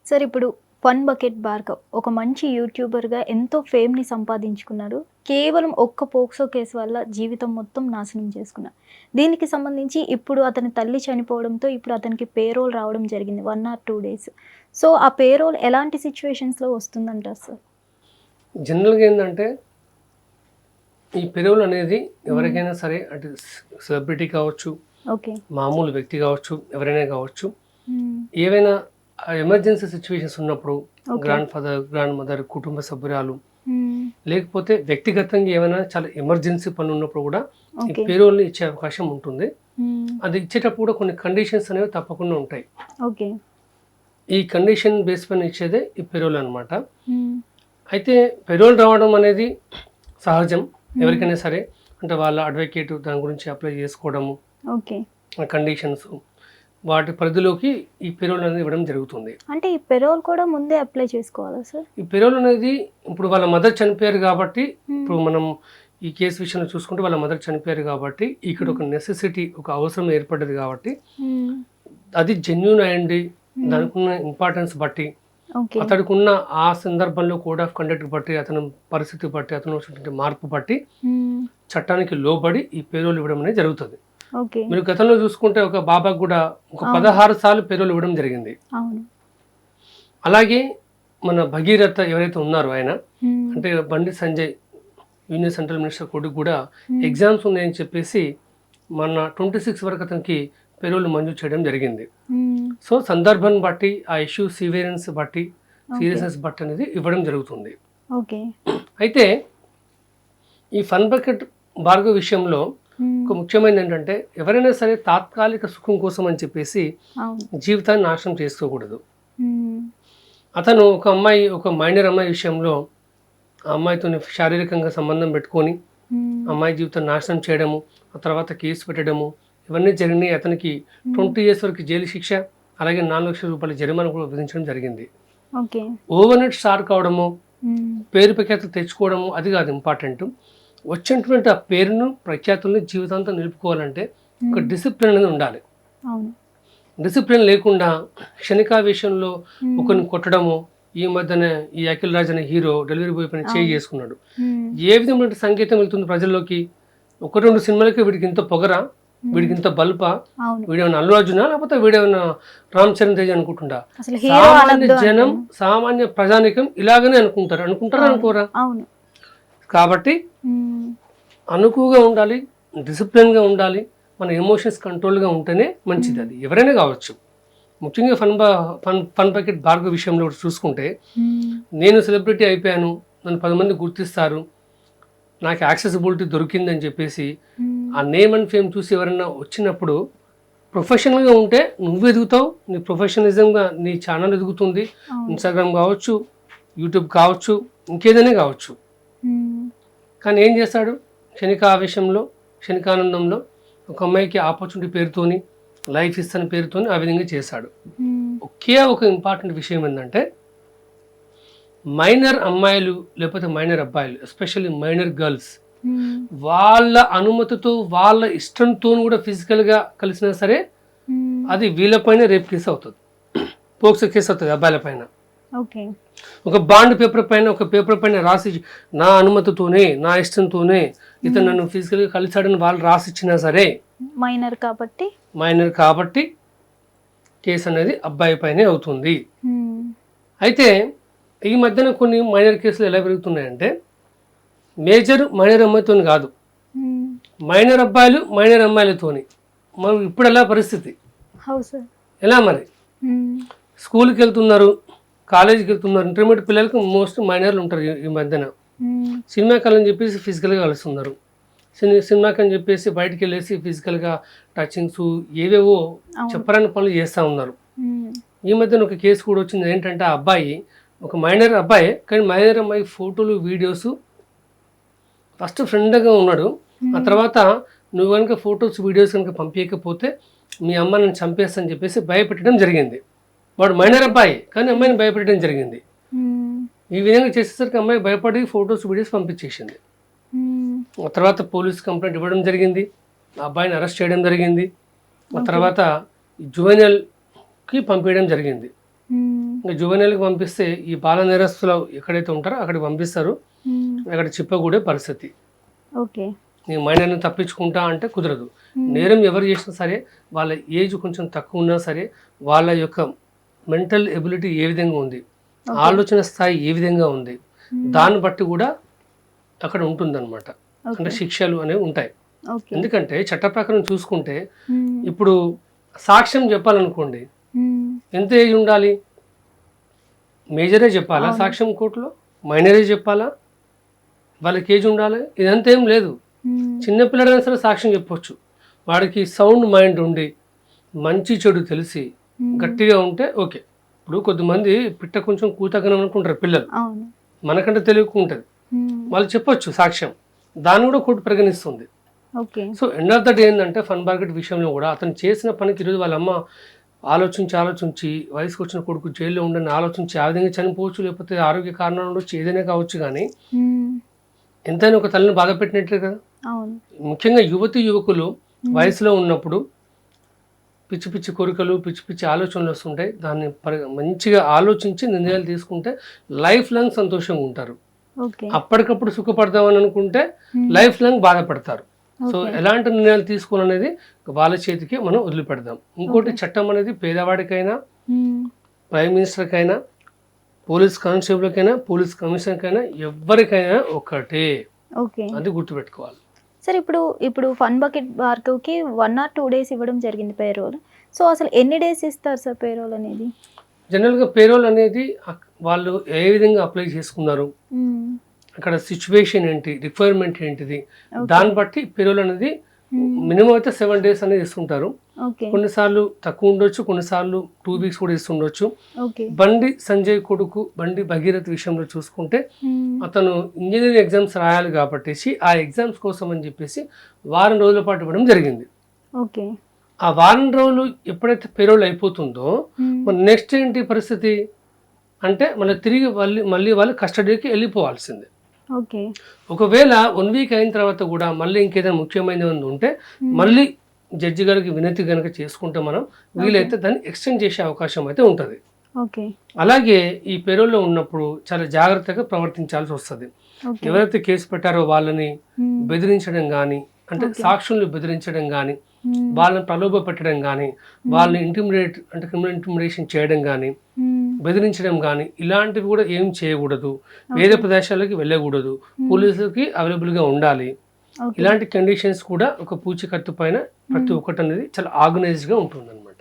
Sir ఇప్పుడు fun bucket Bhargav ఒక మంచి యూట్యూబర్గా ఎంతో ఫేమ్ని సంపాదించుకున్నారు. కేవలం ఒక్క పోక్సో కేసు వల్ల జీవితం మొత్తం నాశనం చేసుకున్నారు. దీనికి సంబంధించి ఇప్పుడు అతని తల్లి చనిపోవడంతో ఇప్పుడు అతనికి పేరోల్ రావడం జరిగింది 1 or 2 days. సో ఆ పేరోల్ ఎలాంటి సిచ్యువేషన్స్లో వస్తుందంటారు సార్? జనరల్గా ఏంటంటే ఈ పేరోల్ అనేది ఎవరికైనా సరే అంటే సెలబ్రిటీ కావచ్చు, ఓకే, మామూలు వ్యక్తి కావచ్చు, ఎవరైనా కావచ్చు, ఏవైనా ఎమర్జెన్సీ సిచ్యువేషన్స్ ఉన్నప్పుడు గ్రాండ్ ఫాదర్, గ్రాండ్ మదర్, కుటుంబ సభ్యురాలు, లేకపోతే వ్యక్తిగతంగా ఏమైనా చాలా ఎమర్జెన్సీ పని ఉన్నప్పుడు కూడా ఈ పేరోల్ని ఇచ్చే అవకాశం ఉంటుంది. అది ఇచ్చేటప్పుడు కూడా కొన్ని కండిషన్స్ అనేవి తప్పకుండా ఉంటాయి. ఓకే, ఈ కండిషన్ బేస్ పైన ఇచ్చేదే ఈ పేరోల్ అనమాట. అయితే పేరోల్ రావడం అనేది సహజం ఎవరికైనా సరే. అంటే వాళ్ళ అడ్వకేట్ దాని గురించి అప్లై చేసుకోవడము, కండిషన్స్ వాటి పరిధిలోకి ఈ పేరోల్ అనేది ఇవ్వడం జరుగుతుంది. అంటే ఈ పేరోల్ కూడా ముందే అప్లై చేసుకోవాలా సార్? ఈ పేరోల్ అనేది ఇప్పుడు వాళ్ళ మదర్ చనిపోయారు కాబట్టి, ఇప్పుడు మనం ఈ కేసు విషయంలో చూసుకుంటే వాళ్ళ మదర్ చనిపోయారు కాబట్టి ఇక్కడ ఒక నెసెసిటీ, ఒక అవసరం ఏర్పడ్డది కాబట్టి అది జెన్యూన్ అయ్యండి, దానికి ఉన్న ఇంపార్టెన్స్ బట్టి, అతడికి ఉన్న ఆ సందర్భంలో కోడ్ ఆఫ్ కండక్ట్ బట్టి, అతని పరిస్థితి బట్టి, అతను వచ్చినటువంటి మార్పు బట్టి చట్టానికి లోబడి ఈ పేరోల్ ఇవ్వడం అనేది జరుగుతుంది. మీరు గతంలో చూసుకుంటే ఒక బాబాకు కూడా ఒక 16 సార్లు పేరోల్ ఇవ్వడం జరిగింది. అలాగే మన భగీరథ ఎవరైతే ఉన్నారో ఆయన అంటే Bandi Sanjay union central minister కొడుకు కూడా ఎగ్జామ్స్ ఉన్నాయని చెప్పేసి మన 26 వరకు అతనికి పేరోల్ మంజూరు చేయడం జరిగింది. సో సందర్భాన్ని బట్టి, ఆ ఇష్యూ సీరియస్నెస్ బట్టి అనేది ఇవ్వడం జరుగుతుంది. అయితే ఈ ఫన్ బకెట్ భార్గవ్ విషయంలో ఒక ముఖ్యమైనది ఏంటంటే ఎవరైనా సరే తాత్కాలిక సుఖం కోసం అని చెప్పేసి జీవితాన్ని నాశనం చేసుకోకూడదు. అతను ఒక మైనర్ అమ్మాయి విషయంలో ఆ అమ్మాయితో శారీరకంగా సంబంధం పెట్టుకొని అమ్మాయి జీవితాన్ని నాశనం చేయడము, ఆ తర్వాత కేసు పెట్టడము, ఇవన్నీ జరిగినాయి. అతనికి 20 years వరకు జైలు శిక్ష, అలాగే 4 లక్షల రూపాయల జరిమానా కూడా విధించడం జరిగింది. ఓవర్నైట్ స్టార్ కావడము, పేరు ప్రఖ్యాతులు తెచ్చుకోవడము అది కాదు ఇంపార్టెంట్. వచ్చినటువంటి ఆ పేరును, ప్రఖ్యాతుల్ని జీవితాంతం నిలుపుకోవాలంటే ఒక డిసిప్లిన్ అనేది ఉండాలి. డిసిప్లిన్ లేకుండా క్షణికావేశంలో ఒకరిని కొట్టడము, ఈ మధ్యన ఈ అఖిల్ రాజ్ అనే హీరో డెలివరీ బాయ్ పైన చేయి చేసుకున్నాడు. ఏ విధమైన సంకేతం వెళ్తుంది ప్రజల్లోకి? 1-2 సినిమాలకి వీడికి ఇంత పొగరా, వీడికి ఇంత బల్పా, వీడేమైనా అల్లు అర్జునా లేకపోతే వీడేమైనా రామ్ చరణ్ తేజ్ అనుకుంటుండా? సామాన్య జనం, సామాన్య ప్రజానికం ఇలాగనే అనుకుంటారా అనుకోరా? కాబట్టి అనుకువగా ఉండాలి, డిసిప్లిన్గా ఉండాలి, మన ఎమోషన్స్ కంట్రోల్గా ఉంటేనే మంచిది. అది ఎవరైనా కావచ్చు. ముఖ్యంగా ఫన్ బకెట్ భార్గవ్ విషయంలో చూసుకుంటే, నేను సెలబ్రిటీ అయిపోయాను, నన్ను 10 మంది గుర్తిస్తారు, నాకు యాక్సెసిబిలిటీ దొరికిందని చెప్పేసి ఆ నేమ్ అండ్ ఫేమ్ చూసి ఎవరైనా వచ్చినప్పుడు ప్రొఫెషనల్గా ఉంటే నువ్వు ఎదుగుతావు, నీ ప్రొఫెషనలిజంగా నీ ఛానల్ ఎదుగుతుంది. ఇన్స్టాగ్రామ్ కావచ్చు, యూట్యూబ్ కావచ్చు, ఇంకేదైనా కావచ్చు. కానీ ఏం చేస్తాడు? క్షణికావేశంలో, క్షణికానందంలో ఒక అమ్మాయికి ఆపర్చునిటీ పేరుతోని, లైఫ్ ఇస్తాని పేరుతోని ఆ విధంగా చేశాడు. ఒకే ఒక ఇంపార్టెంట్ విషయం ఏంటంటే, మైనర్ అమ్మాయిలు లేకపోతే మైనర్ అబ్బాయిలు, ఎస్పెషల్లీ మైనర్ గర్ల్స్, వాళ్ళ అనుమతితో, వాళ్ళ ఇష్టంతో కూడా ఫిజికల్గా కలిసినా సరే అది వీళ్ళపైన రేప్ కేసు అవుతుంది, పోక్సో కేసు అవుతుంది అబ్బాయిల పైన. ఒక బాండ్ పేపర్ పైన రాసి నా అనుమతితోనే, నా ఇష్టంతోనే ఇతను నన్ను ఫిజికల్గా కలిసాడని వాళ్ళు రాసిచ్చినా సరే మైనర్ కాబట్టి కేసు అనేది అబ్బాయి పైనే అవుతుంది. అయితే ఈ మధ్యన కొన్ని మైనర్ కేసులు ఎలా పెరుగుతున్నాయంటే, మేజర్ మైనర్ అమ్మాయితో కాదు, మైనర్ అబ్బాయిలు మైనర్ అమ్మాయిలతోని. మనం ఇప్పుడు ఎలా పరిస్థితి ఎలా? మరి స్కూల్కి వెళ్తున్నారు, కాలేజీకి వెళ్తున్నారు, ఇంటర్మీడియట్ పిల్లలకు మోస్ట్ మైనర్లు ఉంటారు ఈ మధ్యన. సినిమాకి అని చెప్పేసి ఫిజికల్గా కలుస్తున్నారు, సినిమాకి అని చెప్పేసి బయటకు వెళ్ళేసి ఫిజికల్గా టచింగ్స్ ఏవేవో చెప్పరాని పనులు చేస్తూ ఉన్నారు. ఈ మధ్యన ఒక కేసు కూడా వచ్చింది. ఏంటంటే ఆ అబ్బాయి ఒక మైనర్ అబ్బాయి, కానీ మైనర్ అమ్మాయి ఫోటోలు, వీడియోస్ ఫస్ట్ ఫ్రెండ్గా ఉన్నాడు. ఆ తర్వాత నువ్వు కనుక ఫొటోస్, వీడియోస్ కనుక పంపించకపోతే మీ అమ్మ నన్ను చంపేస్తానని చెప్పేసి భయపెట్టడం జరిగింది. వాడు మైనర్ అబ్బాయి కానీ అమ్మాయిని భయపెట్టడం జరిగింది. ఈ విధంగా చేసేసరికి అమ్మాయి భయపడి ఫొటోస్, వీడియోస్ పంపించేసింది. ఆ తర్వాత పోలీస్ కంప్లైంట్ ఇవ్వడం జరిగింది, ఆ అబ్బాయిని అరెస్ట్ చేయడం జరిగింది. ఆ తర్వాత జువెనల్కి పంపించడం జరిగింది. ఇంకా జువెనైల్కి పంపిస్తే ఈ బాల నేరస్తులు ఎక్కడైతే ఉంటారో అక్కడికి పంపిస్తారు. అక్కడ చెప్పకూడే పరిస్థితి. ఓకే. నేను మైనర్ని తప్పించుకుంటా అంటే కుదరదు. నేరం ఎవరు చేసినా సరే వాళ్ళ ఏజ్ కొంచెం తక్కువ ఉన్నా సరే వాళ్ళ యొక్క మెంటల్ ఎబిలిటీ ఏ విధంగా ఉంది, ఆలోచన స్థాయి ఏ విధంగా ఉంది, దాన్ని బట్టి కూడా అక్కడ ఉంటుందన్నమాట. అంటే శిక్షలు అనేవి ఉంటాయి. ఎందుకంటే చట్ట ప్రకారం చూసుకుంటే ఇప్పుడు సాక్ష్యం చెప్పాలనుకోండి ఎంత ఏజ్ ఉండాలి? మేజరే చెప్పాలా సాక్ష్యం కోర్టులో? మైనరే చెప్పాలా? వాళ్ళకి ఏజ్ ఉండాలి? ఇదంతా ఏం లేదు. చిన్నపిల్లడైనా సరే సాక్ష్యం చెప్పొచ్చు. వాడికి సౌండ్ మైండ్ ఉండి మంచి చెడు తెలిసి గట్టిగా ఉంటే ఓకే. ఇప్పుడు కొద్దిమంది పిట్ట కొంచెం కూతగనం అనుకుంటారు పిల్లలు, మనకంటే తెలియకు ఉంటుంది, వాళ్ళు చెప్పొచ్చు సాక్ష్యం, దాన్ని కూడా కోర్టు పరిగణిస్తుంది. So end of the day ఏంటంటే ఫన్ బార్గెట్ విషయంలో కూడా అతను చేసిన పనికి ఈరోజు వాళ్ళ అమ్మ ఆలోచించి వయసుకు వచ్చిన కొడుకు జైల్లో ఉండని ఆలోచించి ఆ విధంగా చనిపోవచ్చు, లేకపోతే ఆరోగ్య కారణాలు ఉండొచ్చు, ఏదైనా కావచ్చు. కానీ ఎంతైనా ఒక తల్లిని బాధ పెట్టినట్లే కదా. ముఖ్యంగా యువకులు వయసులో ఉన్నప్పుడు పిచ్చి పిచ్చి కోరికలు, పిచ్చి పిచ్చి ఆలోచనలు వస్తుంటాయి. దాన్ని మంచిగా ఆలోచించి నిర్ణయాలు తీసుకుంటే లైఫ్ లాంగ్ సంతోషంగా ఉంటారు. అప్పటికప్పుడు సుఖపడదామని అనుకుంటే లైఫ్ లాంగ్ బాధపడతారు. సో ఎలాంటి నిర్ణయాలు తీసుకోవాలనేది వాళ్ళ చేతికి మనం వదిలిపెడదాం. ఇంకోటి చట్టం అనేది పేదవాడికైనా, ప్రైమ్ మినిస్టర్కైనా, పోలీస్ కానిస్టేబుల్కైనా, పోలీస్ కమిషనర్కైనా ఎవరికైనా ఒకటే. అది గుర్తుపెట్టుకోవాలి. సార్ ఇప్పుడు ఫన్ బకెట్ బార్గవ్కి 1 or 2 days ఇవ్వడం జరిగింది పేరోల్. సో అసలు ఎన్ని డేస్ ఇస్తారు సార్ పేరోల్ అనేది? జనరల్గా పేరోల్ అనేది వాళ్ళు ఏ విధంగా అప్లై చేసుకున్నారు, అక్కడ సిచ్యువేషన్ ఏంటి, రిక్వైర్మెంట్ ఏంటిది, దాన్ని బట్టి పేరోల్ అనేది మినిమం అయితే 7 days అనేది ఇస్తుంటారు. కొన్నిసార్లు తక్కువ ఉండొచ్చు, కొన్నిసార్లు 2 weeks కూడా ఇస్తుండొచ్చు. బండి సంజయ్ కొడుకు బండి భగీరథ్ విషయంలో చూసుకుంటే అతను ఇంజనీరింగ్ ఎగ్జామ్స్ రాయాలి కాబట్టి ఆ ఎగ్జామ్స్ కోసం అని చెప్పేసి వారం రోజుల పాటు ఇవ్వడం జరిగింది. ఆ వారం రోజులు ఎప్పుడైతే పేరోల్ అయిపోతుందో నెక్స్ట్ ఏంటి పరిస్థితి అంటే మళ్ళీ తిరిగి మళ్ళీ వాళ్ళు కస్టడీకి వెళ్ళిపోవాల్సిందే. ఒకవేళ 1 week అయిన తర్వాత కూడా మళ్ళీ ఇంకేదైనా ముఖ్యమైనది ఉంటే మళ్ళీ జడ్జి గారికి వినతి కనుక చేసుకుంటే మనం వీలైతే దాన్ని ఎక్స్టెండ్ చేసే అవకాశం అయితే ఉంటుంది. అలాగే ఈ పేరోల్లో ఉన్నప్పుడు చాలా జాగ్రత్తగా ప్రవర్తించాల్సి వస్తుంది. ఎవరైతే కేసు పెట్టారో వాళ్ళని బెదిరించడం కానీ, అంటే సాక్షుల్ని బెదిరించడం కానీ, వాళ్ళని ప్రలోభ పెట్టడం కానీ, వాళ్ళని క్రిమినల్ ఇంటిమిడేషన్ చేయడం కానీ, బెదిరించడం కానీ ఇలాంటివి కూడా ఏం చేయకూడదు. వేరే ప్రదేశాలకి వెళ్ళకూడదు, పోలీసులకి అవైలబుల్గా ఉండాలి. ఇలాంటి కండిషన్స్ కూడా ఒక పూచికత్తు పైన ప్రతి ఒక్కటి అనేది చాలా ఆర్గనైజ్డ్గా ఉంటుంది అనమాట.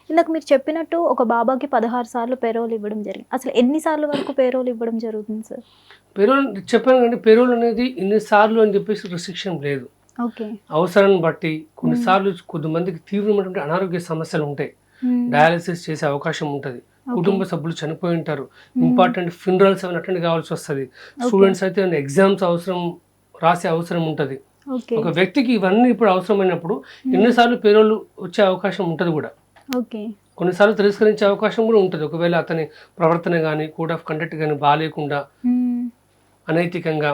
ఇందాక మీరు చెప్పినట్టు ఒక బాబాకి 16 సార్లు పేరోల్ ఇవ్వడం జరిగింది. అసలు ఎన్ని సార్లు వరకు పేరోల్ ఇవ్వడం జరుగుతుంది సార్? పేరోల్ చెప్పాను కానీ పేరోల్ అనేది ఇన్నిసార్లు అని చెప్పేసి రిస్ట్రిక్షన్ లేదు. అవసరాన్ని బట్టి కొన్నిసార్లు కొద్దిమందికి తీవ్రమైనటువంటి అనారోగ్య సమస్యలు ఉంటాయి, డయాలసిస్ చేసే అవకాశం ఉంటుంది, కుటుంబ సభ్యులు చనిపోయి ఉంటారు, ఇంపార్టెంట్ ఫ్యూనరల్స్ ఏమైనా అటెండ్ కావాల్సి వస్తుంది, స్టూడెంట్స్ అయితే ఎగ్జామ్స్ రాసే అవసరం ఉంటుంది. ఒక వ్యక్తికి ఇవన్నీ ఇప్పుడు అవసరమైనప్పుడు ఎన్నిసార్లు పేరోల్ వచ్చే అవకాశం ఉంటుంది కూడా. కొన్నిసార్లు తిరస్కరించే అవకాశం కూడా ఉంటుంది. ఒకవేళ అతని ప్రవర్తన కానీ, కోడ్ ఆఫ్ కండక్ట్ కానీ బాగాలేకుండా అనైతికంగా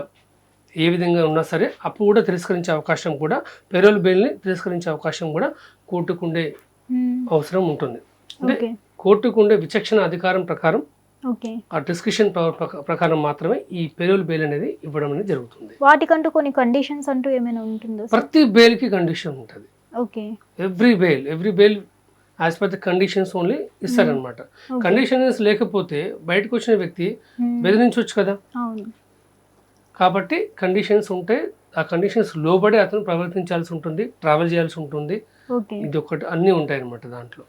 ఏ విధంగా ఉన్నా సరే అప్పుడు కూడా తిరస్కరించే అవకాశం కూడా, పేరోల్ బెయిల్ని తిరస్కరించే అవకాశం కూడా కోర్టుకుండే అవసరం ఉంటుంది. అంటే కోర్టుకుండే విచక్షణ అధికారం ప్రకారం, ఆ డిస్కషన్ ప్రకారం మాత్రమే ఈ పేరోల్ బెయిల్ అనేది ఇవ్వడం అనేది జరుగుతుంది. వాటికంటూ కొన్ని కండిషన్స్ అంటూ ఏమైనా ఉంటుందో? ప్రతి బెయిల్ కి కండిషన్ ఉంటుంది. Every bail as per the conditions only ఇస్తారనమాట. కండిషన్స్ లేకపోతే బయటకు వచ్చిన వ్యక్తి బెదిరించవచ్చు కదా. కాబట్టి కండిషన్స్ ఉంటే ఆ కండిషన్స్ లోబడి అతను ప్రవర్తించాల్సి ఉంటుంది, ట్రావెల్ చేయాల్సి ఉంటుంది. ఇది ఒకటి అన్నీ ఉంటాయి అన్నమాట దాంట్లో.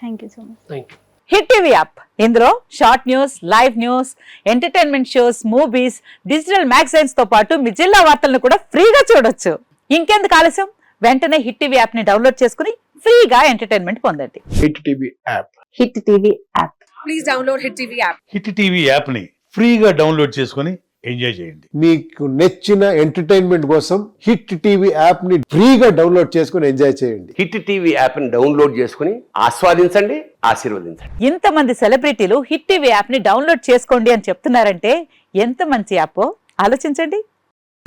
Thank you so much. Thank you. Hit TV app, ఇందులో short news, live news, entertainment shows, movies, digital magazines తో పాటు మీ జిల్లా వార్తలను కూడా ఫ్రీగా చూడొచ్చు. ఇంకెందుకు ఆలస్యం, వెంటనే హిట్ టీవీ యాప్ ని డౌన్లోడ్ చేసుకుని ఫ్రీగా ఎంటర్టైన్మెంట్ పొందండి. Hit TV app. Hit TV app. Please download hit TV app. Hit TV app ని ఫ్రీగా డౌన్లోడ్ చేసుకుని ఎంజాయ్ చేయండి. మీకు నచ్చిన ఎంటర్టైన్మెంట్ కోసం హిట్ టీవీ యాప్ ని ఫ్రీగా డౌన్లోడ్ చేసుకుని ఎంజాయ్ చేయండి. హిట్ టీవీ యాప్ ని డౌన్లోడ్ చేసుకుని ఆస్వాదించండి, ఆశీర్వదించండి. ఇంతమంది సెలబ్రిటీలు హిట్ టీవీ యాప్ ని డౌన్లోడ్ చేసుకోండి అని చెప్తున్నారంటే ఎంత మంచి యాప్ ఆలోచించండి.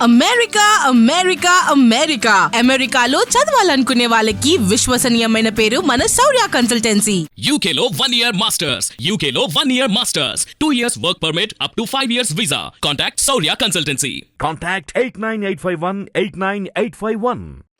అమెరికా అమెరికా అమెరికా అమెరికాలో చదవాలనుకునే వాళ్ళకి విశ్వసనీయమైన పేరు మన శౌర్య consultancy. UK Law 1 Year Masters. UK Law 1 Year Masters. 2 years work permit up to 5 years visa. Contact Saurya Consultancy. Contact 89851 89851.